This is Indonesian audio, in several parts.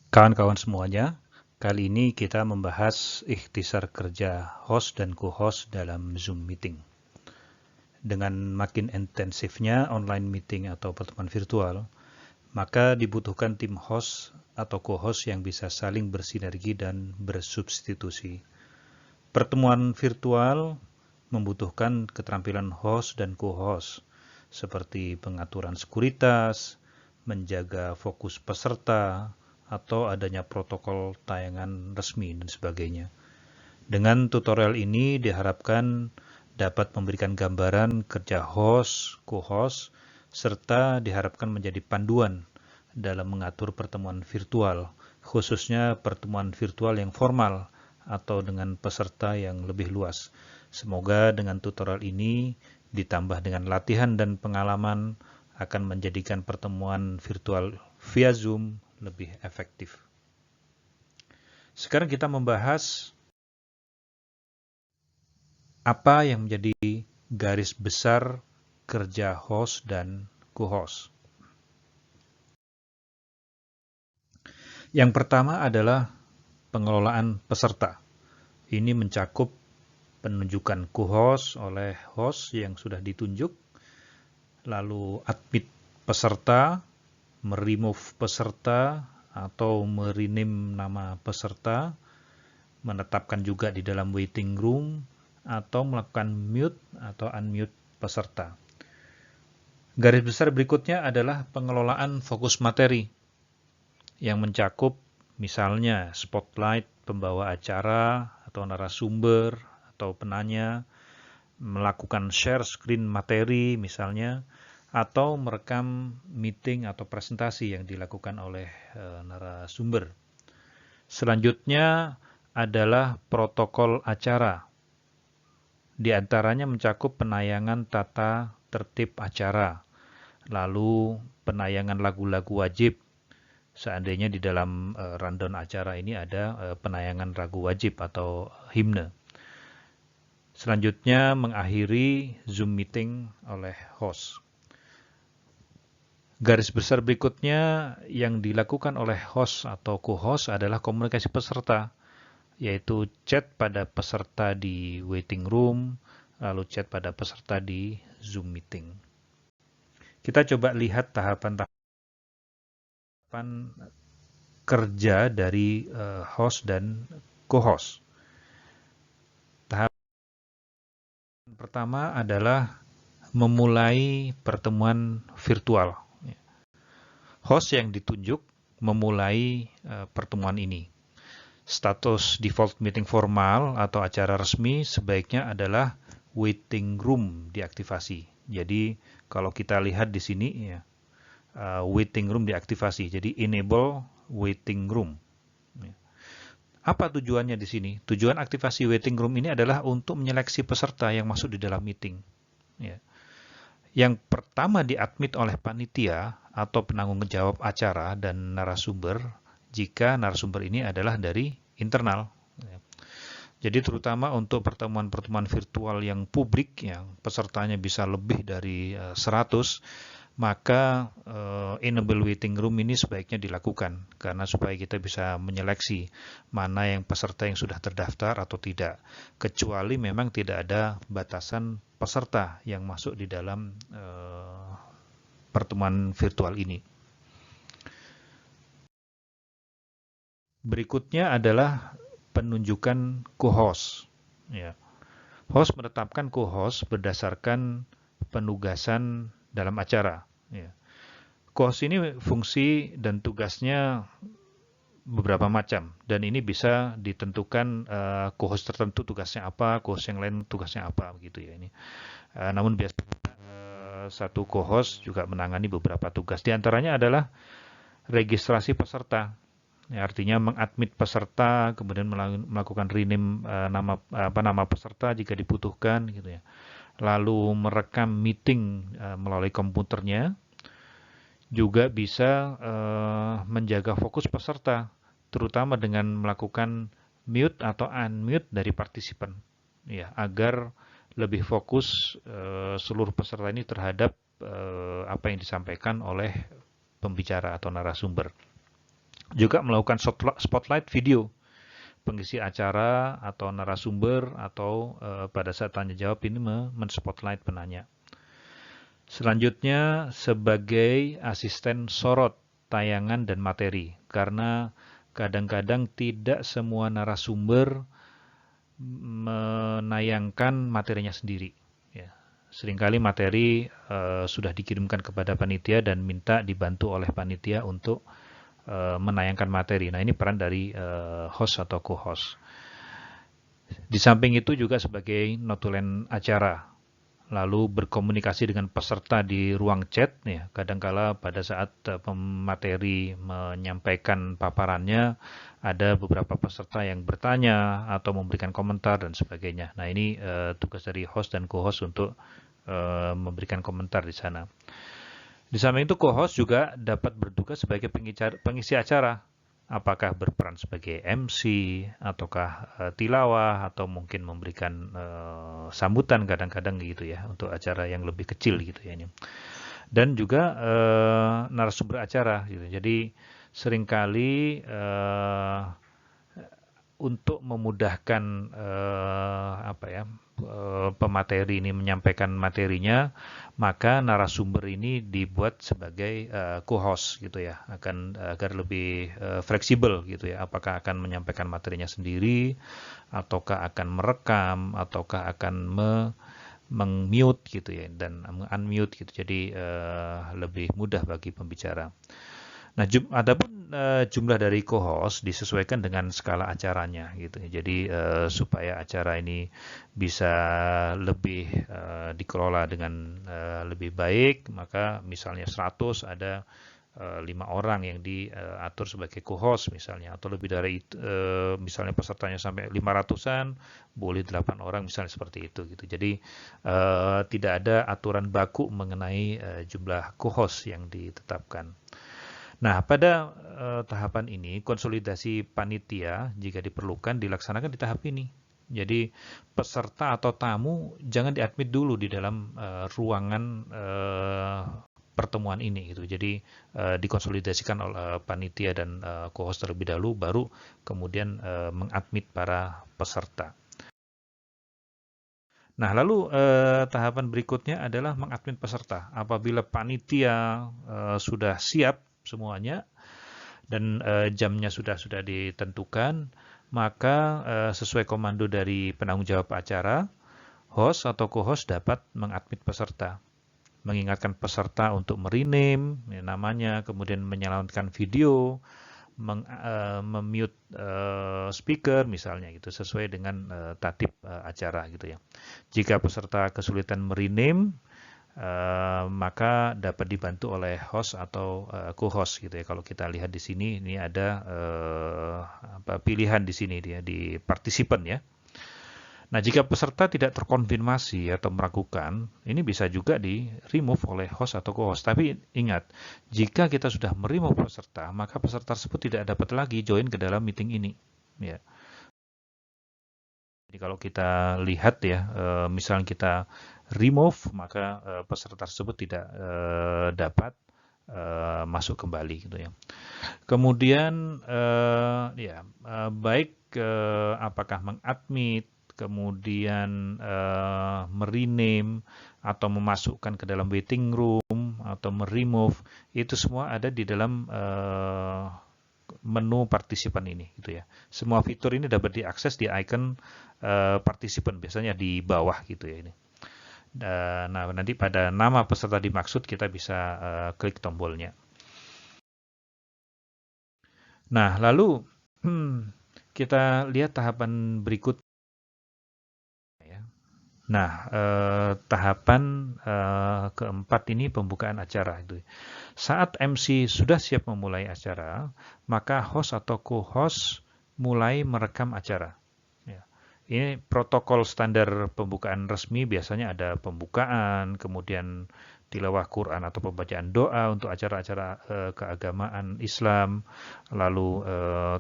Kawan-kawan semuanya, kali ini kita membahas ikhtisar kerja host dan co-host dalam Zoom meeting. Dengan makin intensifnya online meeting atau pertemuan virtual, maka dibutuhkan tim host atau co-host yang bisa saling bersinergi dan bersubstitusi. Pertemuan virtual membutuhkan keterampilan host dan co-host, seperti pengaturan sekuritas, menjaga fokus peserta, atau adanya protokol tayangan resmi dan sebagainya. Dengan tutorial ini diharapkan dapat memberikan gambaran kerja host, co-host, serta diharapkan menjadi panduan dalam mengatur pertemuan virtual, khususnya pertemuan virtual yang formal atau dengan peserta yang lebih luas. Semoga dengan tutorial ini ditambah dengan latihan dan pengalaman akan menjadikan pertemuan virtual via Zoom lebih efektif. Sekarang kita membahas apa yang menjadi garis besar kerja host dan co-host. Yang pertama adalah pengelolaan peserta. Ini mencakup penunjukan co-host oleh host yang sudah ditunjuk, lalu admit peserta, meremove peserta atau merename nama peserta, menetapkan juga di dalam waiting room, atau melakukan mute atau unmute peserta. Garis besar berikutnya adalah pengelolaan fokus materi yang mencakup misalnya spotlight pembawa acara atau narasumber atau penanya, melakukan share screen materi misalnya, atau merekam meeting atau presentasi yang dilakukan oleh narasumber. Selanjutnya adalah protokol acara. Di antaranya mencakup penayangan tata tertib acara, lalu penayangan lagu-lagu wajib. Seandainya di dalam rundown acara ini ada penayangan lagu wajib atau himne. Selanjutnya mengakhiri Zoom meeting oleh host. Garis besar berikutnya yang dilakukan oleh host atau co-host adalah komunikasi peserta, yaitu chat pada peserta di waiting room, lalu chat pada peserta di Zoom meeting. Kita coba lihat tahapan-tahapan kerja dari host dan co-host. Tahapan pertama adalah memulai pertemuan virtual. Host yang ditunjuk memulai pertemuan ini. Status default meeting formal atau acara resmi sebaiknya adalah waiting room diaktifasi. Jadi kalau kita lihat di sini ya, waiting room diaktifasi. Jadi enable waiting room. Apa tujuannya di sini? Tujuan aktivasi waiting room ini adalah untuk menyeleksi peserta yang masuk di dalam meeting. Ya. Yang pertama diadmit oleh panitia atau penanggung jawab acara dan narasumber jika narasumber ini adalah dari internal. Jadi terutama untuk pertemuan-pertemuan virtual yang publik, yang pesertanya bisa lebih dari 100, maka enable waiting room ini sebaiknya dilakukan karena supaya kita bisa menyeleksi mana yang peserta yang sudah terdaftar atau tidak, kecuali memang tidak ada batasan peserta yang masuk di dalam pertemuan virtual ini. Berikutnya adalah penunjukan co-host. Ya. Host menetapkan co-host berdasarkan penugasan dalam acara. Ya. Co-host ini fungsi dan tugasnya beberapa macam, dan ini bisa ditentukan co-host tertentu tugasnya apa, co-host yang lain tugasnya apa, begitu ya ini. Namun biasanya satu co-host juga menangani beberapa tugas. Di antaranya adalah registrasi peserta. Ya, artinya mengadmit peserta, kemudian melakukan rename nama peserta jika dibutuhkan, gitu ya. Lalu merekam meeting melalui komputernya, juga bisa menjaga fokus peserta, terutama dengan melakukan mute atau unmute dari partisipan, ya, agar lebih fokus seluruh peserta ini terhadap apa yang disampaikan oleh pembicara atau narasumber. Juga melakukan spotlight video pengisi acara atau narasumber atau pada saat tanya jawab ini men-spotlight penanya. Selanjutnya sebagai asisten sorot tayangan dan materi, karena kadang-kadang tidak semua narasumber menayangkan materinya sendiri. Ya. Seringkali materi sudah dikirimkan kepada panitia dan minta dibantu oleh panitia untuk menayangkan materi. Nah, ini peran dari host atau co-host. Di samping itu juga sebagai notulen acara, lalu berkomunikasi dengan peserta di ruang chat. Ya, kadangkala pada saat pemateri menyampaikan paparannya, ada beberapa peserta yang bertanya atau memberikan komentar dan sebagainya. Nah, ini tugas dari host dan co-host untuk memberikan komentar di sana. Di samping itu, co-host juga dapat bertugas sebagai pengisi acara. Apakah berperan sebagai MC, ataukah tilawah, atau mungkin memberikan sambutan kadang-kadang gitu ya, untuk acara yang lebih kecil gitu ya. Dan juga narasumber acara gitu. Jadi seringkali untuk memudahkan pemateri ini menyampaikan materinya, maka narasumber ini dibuat sebagai co-host gitu ya, agar lebih fleksibel gitu ya. Apakah akan menyampaikan materinya sendiri, ataukah akan merekam, ataukah akan meng-mute gitu ya, dan unmute gitu. Jadi lebih mudah bagi pembicara. Nah, adapun jumlah dari co-host disesuaikan dengan skala acaranya gitu. Jadi supaya acara ini bisa lebih dikelola dengan lebih baik, maka misalnya 100 ada 5 orang yang diatur sebagai co-host misalnya, atau lebih dari itu, misalnya pesertanya sampai 500-an, boleh 8 orang misalnya seperti itu gitu. Jadi tidak ada aturan baku mengenai jumlah co-host yang ditetapkan. Nah, pada tahapan ini, konsolidasi panitia jika diperlukan dilaksanakan di tahap ini. Jadi, peserta atau tamu jangan diadmit dulu di dalam ruangan pertemuan ini gitu. Jadi, dikonsolidasikan oleh panitia dan co-host terlebih dahulu, baru kemudian mengadmit para peserta. Nah, lalu tahapan berikutnya adalah mengadmit peserta. Apabila panitia sudah siap semuanya dan jamnya sudah ditentukan, maka sesuai komando dari penanggung jawab acara, host atau co-host dapat mengadmit peserta, mengingatkan peserta untuk merename namanya, kemudian menyalakan video, memute speaker misalnya gitu, sesuai dengan tatib acara gitu ya. Jika peserta kesulitan merename, maka dapat dibantu oleh host atau co-host gitu ya. Kalau kita lihat di sini, ini ada pilihan di sini dia di partisipan ya. Nah, jika peserta tidak terkonfirmasi atau meragukan, ini bisa juga di-remove oleh host atau co-host. Tapi ingat, jika kita sudah me-remove peserta, maka peserta tersebut tidak dapat lagi join ke dalam meeting ini. Ya. Jadi kalau kita lihat ya, misalnya kita remove, maka peserta tersebut tidak dapat masuk kembali gitu ya. Kemudian baik apakah mengadmit, kemudian merename atau memasukkan ke dalam waiting room atau meremove, itu semua ada di dalam menu partisipan ini gitu ya. Semua fitur ini dapat diakses di icon partisipan, biasanya di bawah gitu ya ini. Nah, nanti pada nama peserta dimaksud kita bisa klik tombolnya. Nah, lalu kita lihat tahapan berikut. Nah, tahapan keempat ini pembukaan acara itu. Saat MC sudah siap memulai acara, maka host atau co-host mulai merekam acara. Ya. Ini protokol standar pembukaan resmi, biasanya ada pembukaan, kemudian tilawah Quran atau pembacaan doa untuk acara-acara keagamaan Islam, lalu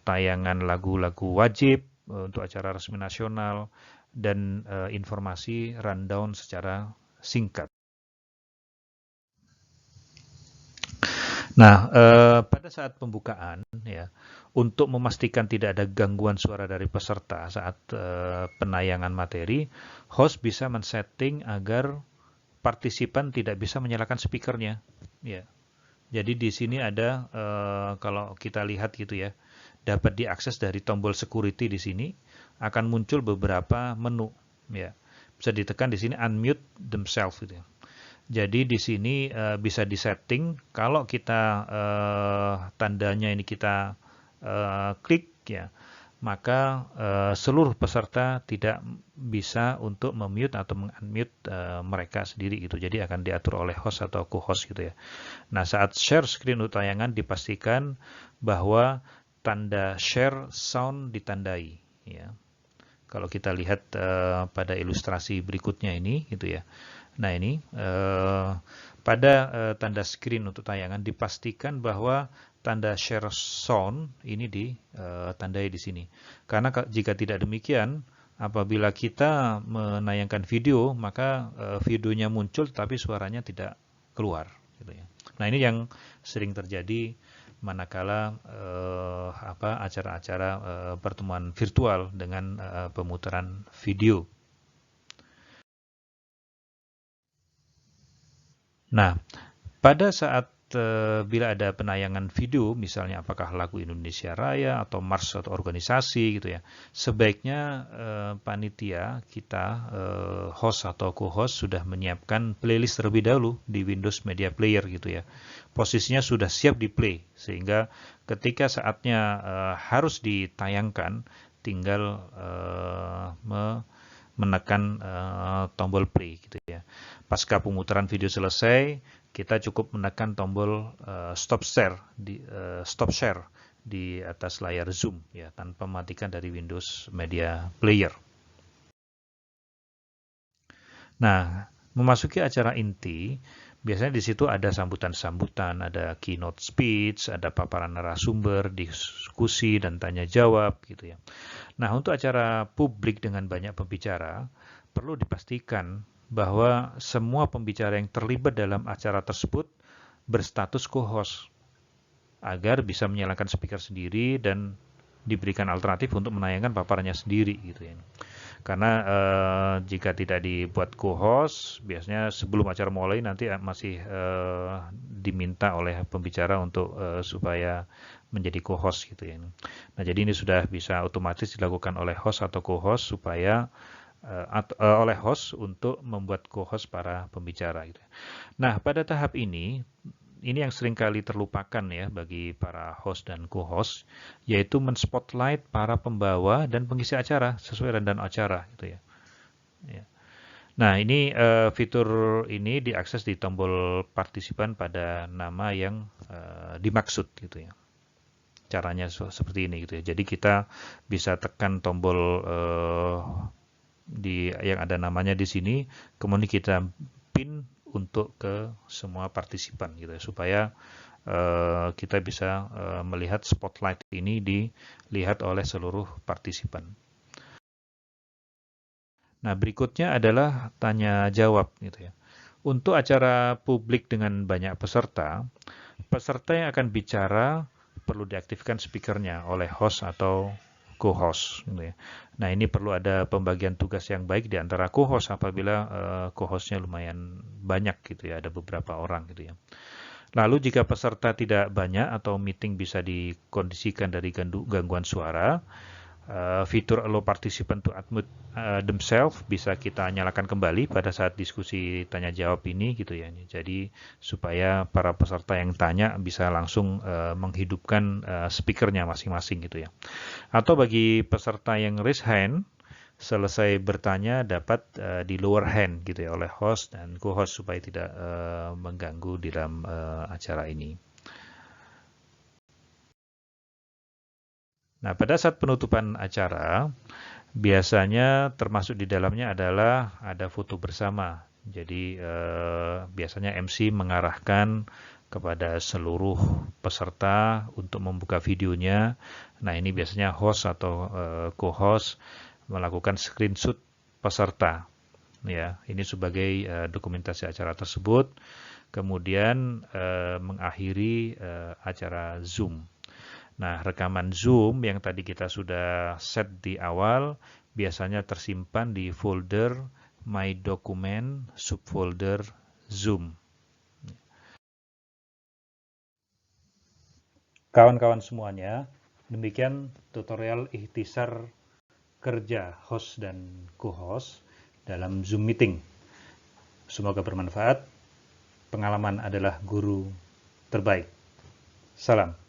tayangan lagu-lagu wajib untuk acara resmi nasional, dan informasi rundown secara singkat. Nah, pada saat pembukaan, ya, untuk memastikan tidak ada gangguan suara dari peserta saat penayangan materi, host bisa men-setting agar partisipan tidak bisa menyalakan speakernya. Ya, jadi di sini ada, kalau kita lihat gitu ya, dapat diakses dari tombol security di sini, akan muncul beberapa menu. Ya, bisa ditekan di sini unmute themselves gitu ya. Jadi di sini bisa disetting kalau kita tandanya ini kita klik ya, maka seluruh peserta tidak bisa untuk memute atau mengunmute mereka sendiri gitu. Jadi akan diatur oleh host atau co-host gitu ya. Nah, saat share screen untuk tayangan dipastikan bahwa tanda share sound ditandai ya. Kalau kita lihat pada ilustrasi berikutnya ini gitu ya. Nah ini pada tanda screen untuk tayangan dipastikan bahwa tanda share sound ini ditandai di sini. Karena jika tidak demikian, apabila kita menayangkan video, maka videonya muncul tapi suaranya tidak keluar. Gitu ya. Nah ini yang sering terjadi manakala acara-acara pertemuan virtual dengan pemutaran video. Nah, pada saat bila ada penayangan video, misalnya apakah lagu Indonesia Raya atau Mars atau organisasi gitu ya, sebaiknya panitia kita, host atau co-host sudah menyiapkan playlist terlebih dahulu di Windows Media Player gitu ya. Posisinya sudah siap di play, sehingga ketika saatnya harus ditayangkan, tinggal menekan tombol play gitu ya. Pasca pemutaran video selesai, kita cukup menekan tombol stop share di atas layar Zoom ya, tanpa mematikan dari Windows Media Player. Nah, memasuki acara inti, biasanya di situ ada sambutan-sambutan, ada keynote speech, ada paparan narasumber, diskusi dan tanya jawab gitu ya. Nah, untuk acara publik dengan banyak pembicara, perlu dipastikan bahwa semua pembicara yang terlibat dalam acara tersebut berstatus co-host agar bisa menyalakan speaker sendiri dan diberikan alternatif untuk menayangkan paparannya sendiri gitu ya. Karena jika tidak dibuat co-host, biasanya sebelum acara mulai nanti masih diminta oleh pembicara untuk supaya menjadi co-host gitu ya. Nah, jadi ini sudah bisa otomatis dilakukan oleh host atau co-host supaya oleh host untuk membuat co-host para pembicara gitu. Nah, pada tahap ini yang seringkali terlupakan ya bagi para host dan co-host, yaitu men-spotlight para pembawa dan pengisi acara sesuai rundown acara gitu ya. Ya. Nah, ini fitur ini diakses di tombol partisipan pada nama yang dimaksud gitu ya. Caranya seperti ini gitu ya. Jadi kita bisa tekan tombol yang ada namanya di sini, kemudian kita pin untuk ke semua partisipan gitu ya, supaya kita bisa melihat spotlight ini dilihat oleh seluruh partisipan. Nah, berikutnya adalah tanya jawab gitu ya. Untuk acara publik dengan banyak peserta, peserta yang akan bicara perlu diaktifkan speakernya oleh host atau co-host gitu ya. Nah, ini perlu ada pembagian tugas yang baik di antara co-host apabila co-hostnya lumayan banyak gitu ya, ada beberapa orang gitu ya. Lalu jika peserta tidak banyak atau meeting bisa dikondisikan dari gangguan suara, fitur allow participant to unmute themselves bisa kita nyalakan kembali pada saat diskusi tanya jawab ini gitu ya. Jadi supaya para peserta yang tanya bisa langsung menghidupkan speakernya masing-masing gitu ya. Atau bagi peserta yang raise hand selesai bertanya dapat di lower hand gitu ya oleh host dan co-host supaya tidak mengganggu di dalam acara ini. Nah, pada saat penutupan acara, biasanya termasuk di dalamnya adalah ada foto bersama. Jadi biasanya MC mengarahkan kepada seluruh peserta untuk membuka videonya. Nah, ini biasanya host atau co-host melakukan screenshot peserta. Ya, ini sebagai dokumentasi acara tersebut. kemudian mengakhiri acara Zoom. Nah, rekaman Zoom yang tadi kita sudah set di awal biasanya tersimpan di folder My Document subfolder Zoom. Kawan-kawan semuanya, demikian tutorial ikhtisar kerja host dan co-host dalam Zoom meeting. Semoga bermanfaat. Pengalaman adalah guru terbaik. Salam.